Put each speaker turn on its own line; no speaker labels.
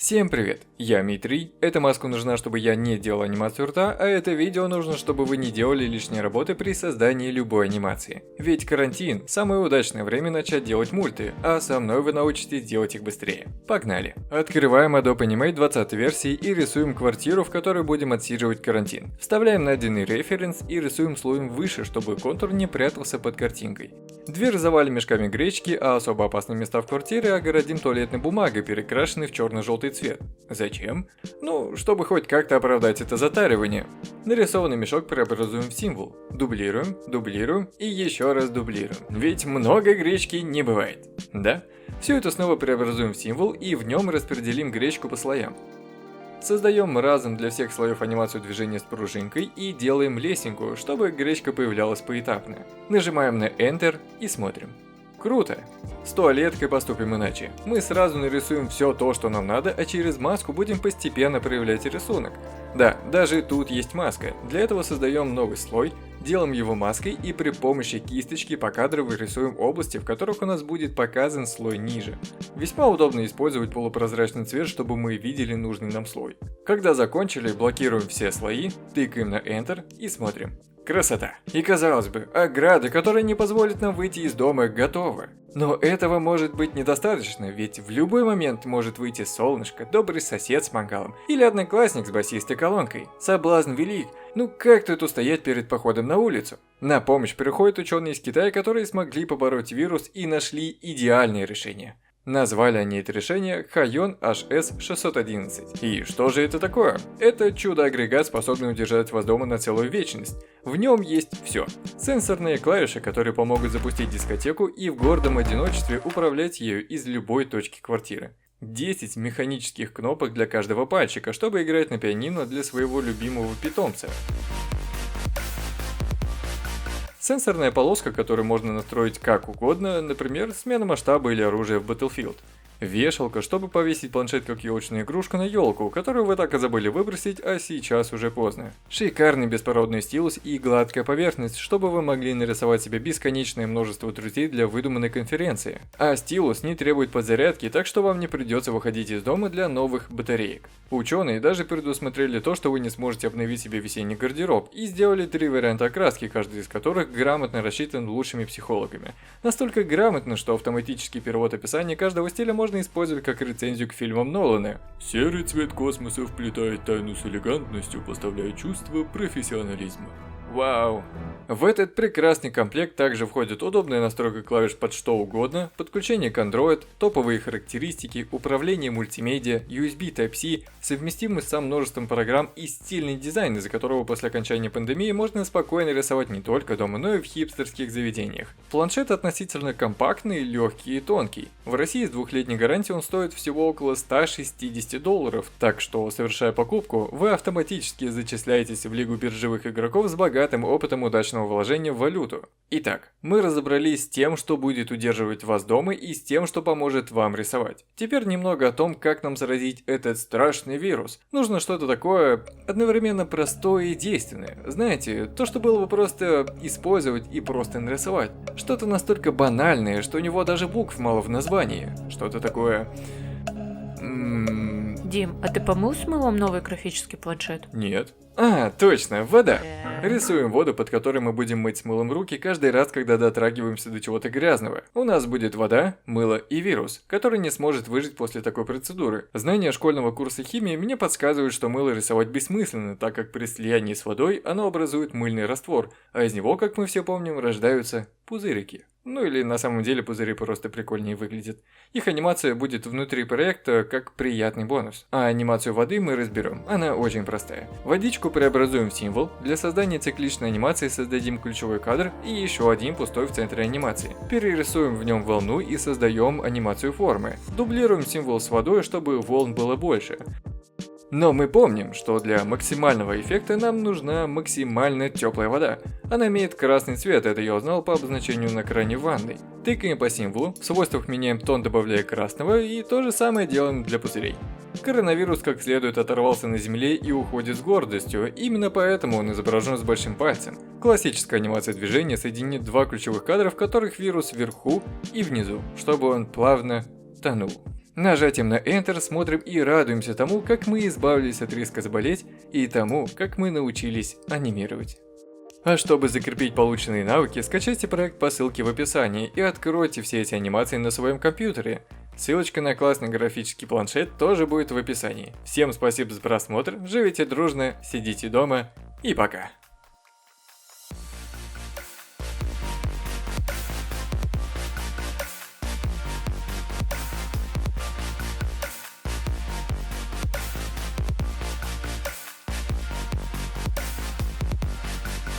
Всем привет, я Митрий. Эта маска нужна, чтобы я не делал анимацию рта, а это видео нужно, чтобы вы не делали лишней работы при создании любой анимации. Ведь карантин – самое удачное время начать делать мульты, а со мной вы научитесь делать их быстрее. Погнали! Открываем Adobe Animate 20 версии и рисуем квартиру, в которой будем отсиживать карантин. Вставляем найденный референс и рисуем слоем выше, чтобы контур не прятался под картинкой. Дверь завалим мешками гречки, а особо опасные места в квартире огородим туалетной бумагой, перекрашенной в черно-желтый цвет. Зачем? Ну, чтобы хоть как-то оправдать это затаривание. Нарисованный мешок преобразуем в символ. Дублируем, дублируем и еще раз дублируем. Ведь много гречки не бывает. Да? Все это снова преобразуем в символ и в нем распределим гречку по слоям. Создаем разом для всех слоев анимацию движения с пружинкой и делаем лесенку, чтобы гречка появлялась поэтапно. Нажимаем на Enter и смотрим. Круто! С туалеткой поступим иначе. Мы сразу нарисуем все то, что нам надо, а через маску будем постепенно проявлять рисунок. Да, даже тут есть маска. Для этого создаем новый слой, делаем его маской и при помощи кисточки покадрово рисуем области, в которых у нас будет показан слой ниже. Весьма удобно использовать полупрозрачный цвет, чтобы мы видели нужный нам слой. Когда закончили, блокируем все слои, тыкаем на Enter и смотрим. Красота! И казалось бы, ограда, которая не позволит нам выйти из дома, готова. Но этого может быть недостаточно, ведь в любой момент может выйти солнышко, добрый сосед с мангалом или одноклассник с басистой колонкой. Соблазн велик, ну как тут устоять перед походом на улицу? На помощь приходят ученые из Китая, которые смогли побороть вирус и нашли идеальное решение. Назвали они это решение Хайон HS611. И что же это такое? Это чудо-агрегат, способный удержать вас дома на целую вечность. В нем есть все. Сенсорные клавиши, которые помогут запустить дискотеку и в гордом одиночестве управлять ею из любой точки квартиры. 10 механических кнопок для каждого пальчика, чтобы играть на пианино для своего любимого питомца. Сенсорная полоска, которую можно настроить как угодно, например, смена масштаба или оружия в Battlefield. Вешалка, чтобы повесить планшет как елочную игрушку на елку, которую вы так и забыли выбросить, а сейчас уже поздно. Шикарный беспроводный стилус и гладкая поверхность, чтобы вы могли нарисовать себе бесконечное множество друзей для выдуманной конференции. А стилус не требует подзарядки, так что вам не придется выходить из дома для новых батареек. Ученые даже предусмотрели то, что вы не сможете обновить себе весенний гардероб, и сделали 3 варианта окраски, каждый из которых грамотно рассчитан лучшими психологами. Настолько грамотно, что автоматический перевод описания каждого стиля можно использовать как рецензию к фильмам Нолана. Серый цвет космоса вплетает тайну с элегантностью, поставляя чувство профессионализма. Вау! В этот прекрасный комплект также входит удобная настройка клавиш под что угодно, подключение к Android, топовые характеристики, управление мультимедиа, USB Type-C, совместимость со множеством программ и стильный дизайн, из-за которого после окончания пандемии можно спокойно рисовать не только дома, но и в хипстерских заведениях. Планшет относительно компактный, легкий и тонкий. В России с 2-летней гарантией он стоит всего около $160, так что, совершая покупку, вы автоматически зачисляетесь в лигу биржевых игроков с богатым опытом удачного вложения в валюту. Итак, мы разобрались с тем, что будет удерживать вас дома, и с тем, что поможет вам рисовать. Теперь немного о том, как нам заразить этот страшный вирус. Нужно что-то такое одновременно простое и действенное. Знаете, то, что было бы просто использовать и просто нарисовать. Что-то настолько банальное, что у него даже букв мало в названии. Что-то такое...
Дим, а ты помыл с мылом новый графический планшет?
Нет. А, точно, вода. Рисуем воду, под которой мы будем мыть с мылом руки каждый раз, когда дотрагиваемся до чего-то грязного. У нас будет вода, мыло и вирус, который не сможет выжить после такой процедуры. Знания школьного курса химии мне подсказывают, что мыло рисовать бессмысленно, так как при слиянии с водой оно образует мыльный раствор, а из него, как мы все помним, рождаются пузырики. Ну или на самом деле пузыри просто прикольнее выглядят. Их анимация будет внутри проекта как приятный бонус. А анимацию воды мы разберем, она очень простая. Водичку преобразуем в символ, для создания цикличной анимации создадим ключевой кадр и еще один пустой в центре анимации. Перерисуем в нем волну и создаем анимацию формы. Дублируем символ с водой, чтобы волн было больше. Но мы помним, что для максимального эффекта нам нужна максимально теплая вода. Она имеет красный цвет, это я узнал по обозначению на кране ванной. Тыкаем по символу, в свойствах меняем тон, добавляя красного, и то же самое делаем для пузырей. Коронавирус как следует оторвался на земле и уходит с гордостью, именно поэтому он изображен с большим пальцем. Классическая анимация движения соединит 2 ключевых кадра, в которых вирус вверху и внизу, чтобы он плавно тонул. Нажатием на Enter смотрим и радуемся тому, как мы избавились от риска заболеть, и тому, как мы научились анимировать. А чтобы закрепить полученные навыки, скачайте проект по ссылке в описании и откройте все эти анимации на своем компьютере. Ссылочка на классный графический планшет тоже будет в описании. Всем спасибо за просмотр, живите дружно, сидите дома и пока.